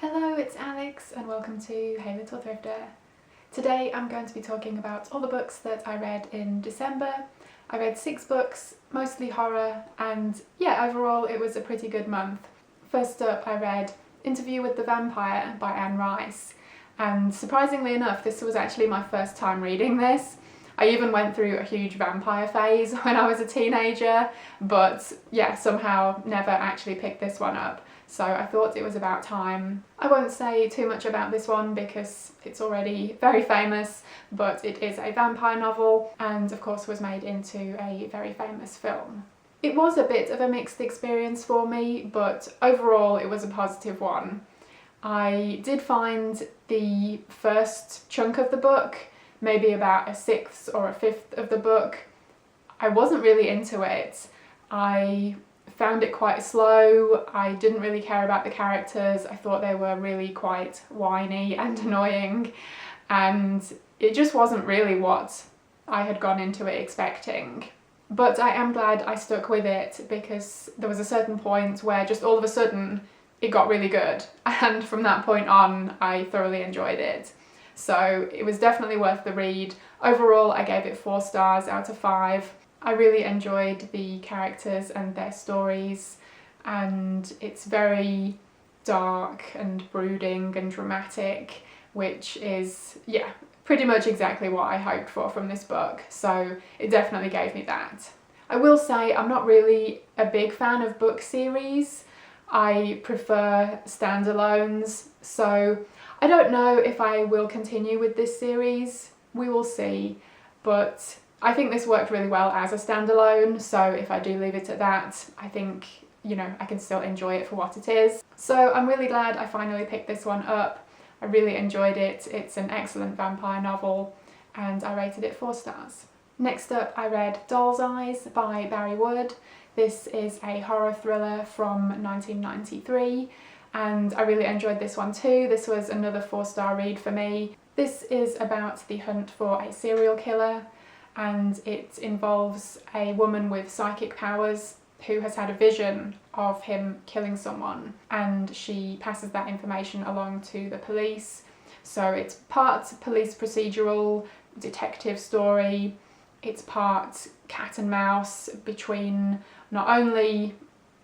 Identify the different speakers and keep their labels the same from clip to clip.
Speaker 1: Hello, it's Alex and welcome to Hey Little Thrifter. Today I'm going to be talking about all the books that I read in December. I read 6 books, mostly horror, and yeah, overall it was a pretty good month. First up I read Interview with the Vampire by Anne Rice, and surprisingly enough this was actually my first time reading this. I even went through a huge vampire phase when I was a teenager, but yeah, somehow never actually picked this one up. So I thought it was about time. I won't say too much about this one because it's already very famous, but it is a vampire novel and of course was made into a very famous film. It was a bit of a mixed experience for me, but overall it was a positive one. I did find the first chunk of the book, maybe about a 1/6 or a 1/5 of the book, I wasn't really into it. I found it quite slow. I didn't really care about the characters. I thought they were really quite whiny and annoying, and it just wasn't really what I had gone into it expecting. But I am glad I stuck with it because there was a certain point where just all of a sudden it got really good, and from that point on I thoroughly enjoyed it. So it was definitely worth the read. Overall I gave it 4 stars out of 5. I really enjoyed the characters and their stories, and it's very dark and brooding and dramatic, which is, yeah, pretty much exactly what I hoped for from this book, so it definitely gave me that. I will say I'm not really a big fan of book series. I prefer standalones, so I don't know if I will continue with this series. We will see, but I think this worked really well as a standalone, so if I do leave it at that, I think, you know, I can still enjoy it for what it is. So I'm really glad I finally picked this one up. I really enjoyed it. It's an excellent vampire novel, and I rated it 4 stars. Next up I read Doll's Eyes by Bari. This is a horror thriller from 1993, and I really enjoyed this one too. This was another 4-star read for me. This is about the hunt for a serial killer, and it involves a woman with psychic powers who has had a vision of him killing someone, and she passes that information along to the police. So it's part police procedural detective story, it's part cat and mouse between not only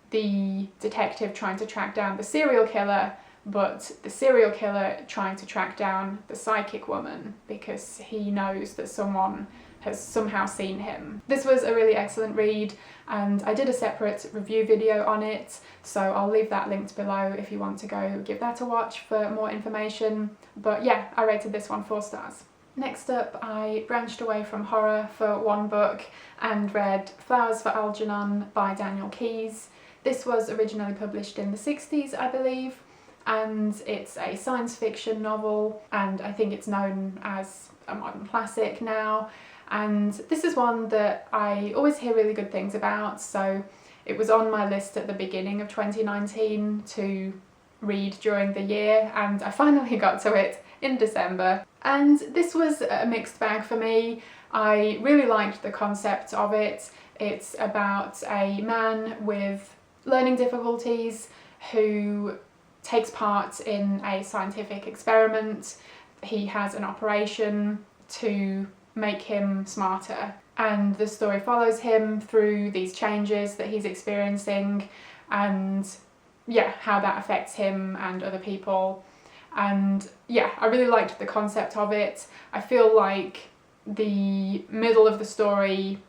Speaker 1: the detective trying to track down the serial killer, but the serial killer trying to track down the psychic woman because he knows that someone has somehow seen him. This was a really excellent read, and I did a separate review video on it, so I'll leave that linked below if you want to go give that a watch for more information. But yeah, I rated this one 4 stars. Next up I branched away from horror for 1 book and read Flowers for Algernon by Daniel Keyes. This was originally published in the 60s, I believe, and it's a science fiction novel, and I think it's known as a modern classic now. And this is one that I always hear really good things about, so it was on my list at the beginning of 2019 to read during the year, and I finally got to it in December. And this was a mixed bag for me. I really liked the concept of it. It's about a man with learning difficulties who takes part in a scientific experiment. He has an operation to make him smarter, and the story follows him through these changes that he's experiencing, and yeah, how that affects him and other people. And yeah, I really liked the concept of it. I feel like the middle of the story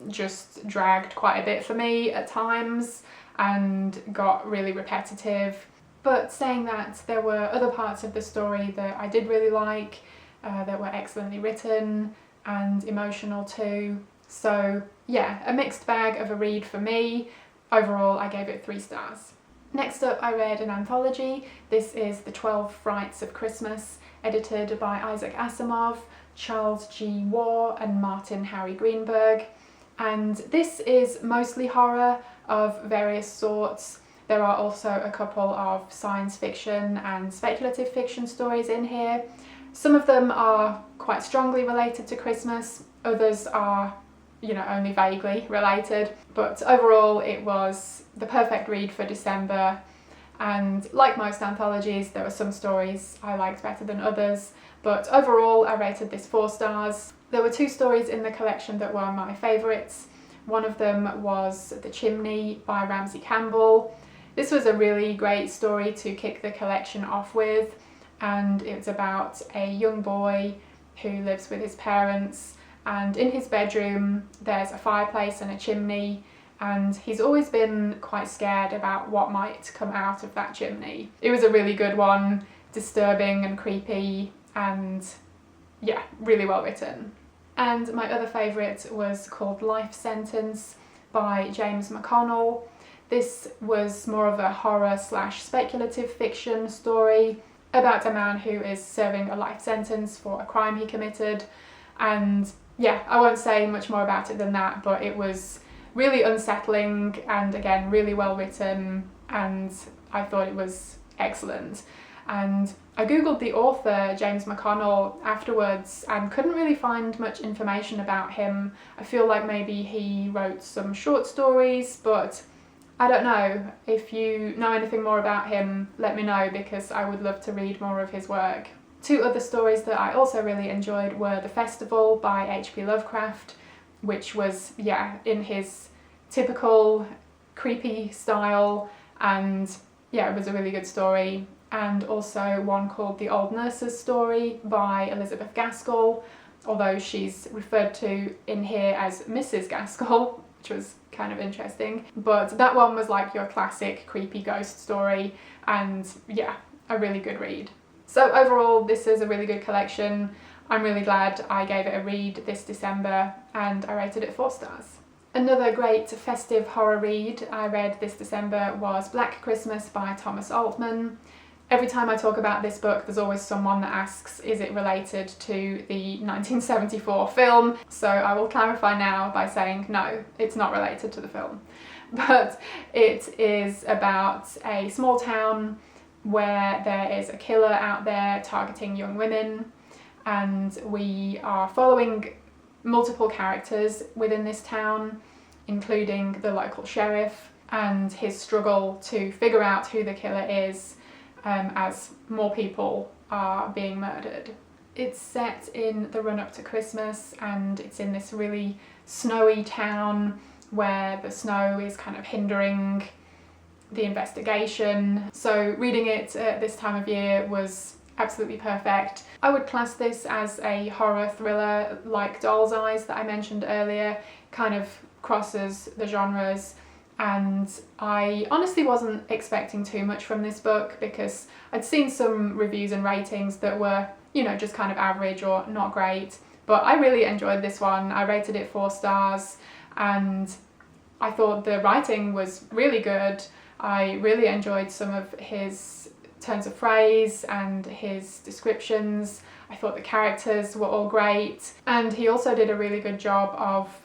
Speaker 1: just dragged quite a bit for me at times and got really repetitive. But saying that, there were other parts of the story that I did really like, that were excellently written and emotional too. So yeah, a mixed bag of a read for me. Overall I gave it 3 stars. Next up I read an anthology. This is the 12 Frights of Christmas, edited by Isaac Asimov, Charles G. Waugh and Martin Harry Greenberg. And this is mostly horror of various sorts. There are also a couple of science fiction and speculative fiction stories in here. Some of them are quite strongly related to Christmas, others are, you know, only vaguely related. But overall it was the perfect read for December. and like most anthologies, there were some stories I liked better than others, but overall I rated this 4 stars. There were 2 stories in the collection that were my favourites. One of them was The Chimney by Ramsey Campbell. This was a really great story to kick the collection off with, and it's about a young boy who lives with his parents, and in his bedroom there's a fireplace and a chimney, and he's always been quite scared about what might come out of that chimney. It was a really good one, disturbing and creepy, and yeah, really well written. And my other favourite was called Life Sentence by James McConnell. This was more of a horror / speculative fiction story about a man who is serving a life sentence for a crime he committed, and yeah, I won't say much more about it than that, but it was really unsettling and again really well written, and I thought it was excellent. And I googled the author, James McConnell, afterwards and couldn't really find much information about him. I feel like maybe he wrote some short stories, but I don't know. If you know anything more about him, let me know, because I would love to read more of his work. 2 other stories that I also really enjoyed were The Festival by H.P. Lovecraft, which was, yeah, in his typical creepy style, and yeah, it was a really good story. And also one called The Old Nurse's Story by Elizabeth Gaskell, although she's referred to in here as Mrs. Gaskell, which was kind of interesting. But that one was like your classic creepy ghost story, and yeah, a really good read. So overall, this is a really good collection. I'm really glad I gave it a read this December, and I rated it 4 stars. Another great festive horror read I read this December was Black Christmas by Thomas Altman. Every time I talk about this book, there's always someone that asks, is it related to the 1974 film? So I will clarify now by saying no, it's not related to the film. But it is about a small town where there is a killer out there targeting young women, and we are following multiple characters within this town, including the local sheriff and his struggle to figure out who the killer is, as more people are being murdered. It's set in the run-up to Christmas, and it's in this really snowy town where the snow is kind of hindering the investigation. So reading it at this time of year was absolutely perfect. I would class this as a horror thriller like Doll's Eyes that I mentioned earlier, kind of crosses the genres. And I honestly wasn't expecting too much from this book, because I'd seen some reviews and ratings that were, you know, just kind of average or not great. But I really enjoyed this one. I rated it 4 stars, and I thought the writing was really good. I really enjoyed some of his turns of phrase and his descriptions. I thought the characters were all great, and he also did a really good job of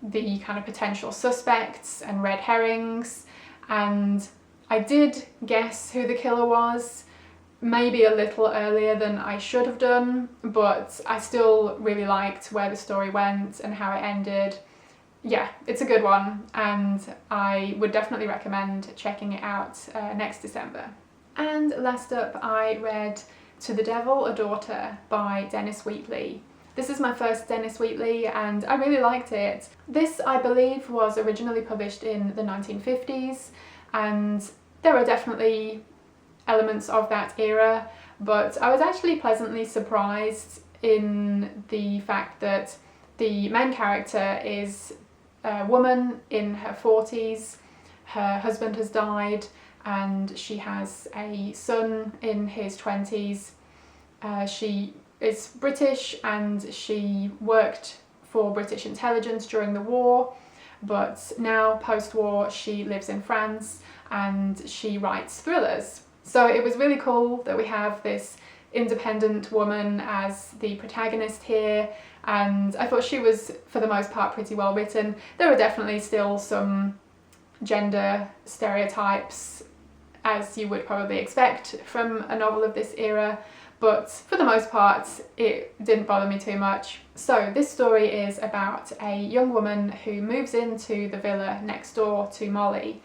Speaker 1: the kind of potential suspects and red herrings, and I did guess who the killer was, maybe a little earlier than I should have done, but I still really liked where the story went and how it ended. Yeah, it's a good one, and I would definitely recommend checking it out next December. And last up, I read To the Devil a Daughter by Dennis Wheatley. This is my first Dennis Wheatley, and I really liked it. This, I believe, was originally published in the 1950s, and there are definitely elements of that era, but I was actually pleasantly surprised in the fact that the main character is a woman in her 40s. Her husband has died, and she has a son in his 20s. She is British, and she worked for British intelligence during the war, but now post-war she lives in France and she writes thrillers. So it was really cool that we have this independent woman as the protagonist here, and I thought she was for the most part pretty well written. There are definitely still some gender stereotypes, as you would probably expect from a novel of this era, but for the most part it didn't bother me too much. So this story is about a young woman who moves into the villa next door to Molly,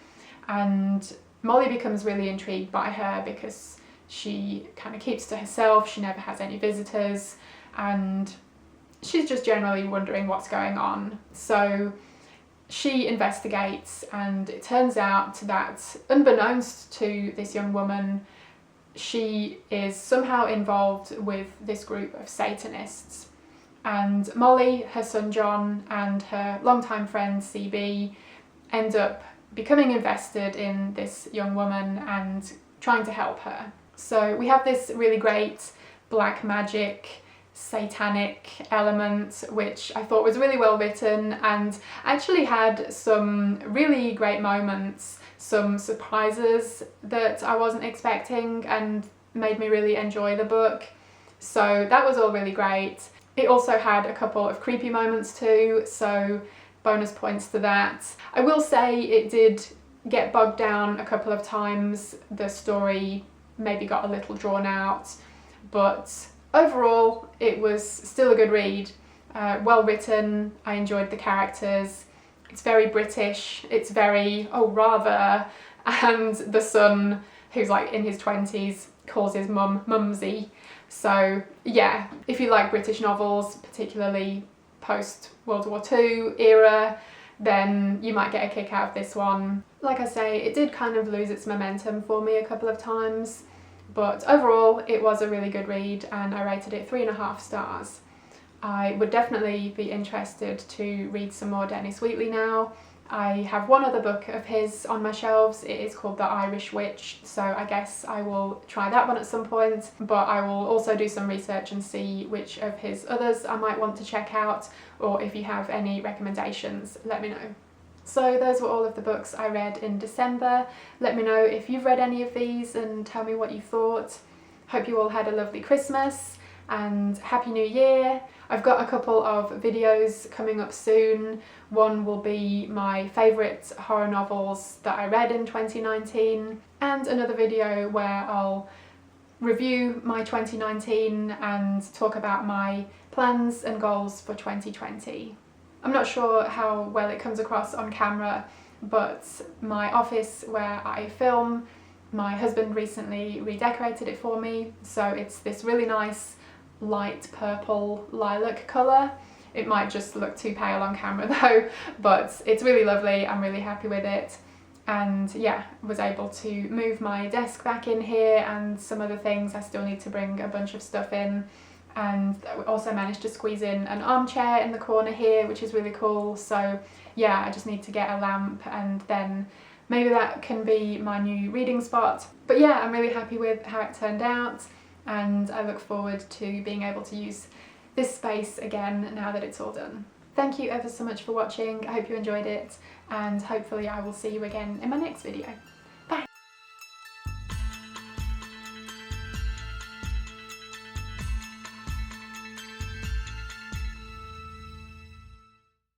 Speaker 1: and Molly becomes really intrigued by her because she kind of keeps to herself, she never has any visitors, and she's just generally wondering what's going on. So she investigates, and it turns out that, unbeknownst to this young woman, she is somehow involved with this group of Satanists. And Molly, her son John, and her longtime friend CB end up becoming invested in this young woman and trying to help her. So we have this really great black magic, satanic element, which I thought was really well written and actually had some really great moments, some surprises that I wasn't expecting, and made me really enjoy the book. So that was all really great. It also had a couple of creepy moments too, so bonus points to that. I will say it did get bogged down a couple of times. The story maybe got a little drawn out, but overall it was still a good read. Well written, I enjoyed the characters. It's very British, it's very, oh rather, and the son, who's like in his 20s, calls his mum Mumsy. So yeah, if you like British novels, particularly post World War II era, then you might get a kick out of this one. Like I say, it did kind of lose its momentum for me a couple of times, but overall it was a really good read and I rated it 3.5 stars. I would definitely be interested to read some more Dennis Wheatley now. I have one other book of his on my shelves. It is called The Irish Witch, so I guess I will try that one at some point, but I will also do some research and see which of his others I might want to check out, or if you have any recommendations, let me know. So those were all of the books I read in December. Let me know if you've read any of these and tell me what you thought. Hope you all had a lovely Christmas and Happy New Year. I've got a couple of videos coming up soon. One will be my favourite horror novels that I read in 2019, and another video where I'll review my 2019 and talk about my plans and goals for 2020. I'm not sure how well it comes across on camera, but my office where I film, my husband recently redecorated it for me, so it's this really nice light purple lilac colour. It might just look too pale on camera though, but it's really lovely. I'm really happy with it, and yeah, was able to move my desk back in here and some other things. I still need to bring a bunch of stuff in, and also managed to squeeze in an armchair in the corner here, which is really cool. So yeah, I just need to get a lamp and then maybe that can be my new reading spot. But yeah, I'm really happy with how it turned out, and I look forward to being able to use this space again now that it's all done. Thank you ever so much for watching. I hope you enjoyed it, and hopefully I will see you again in my next video.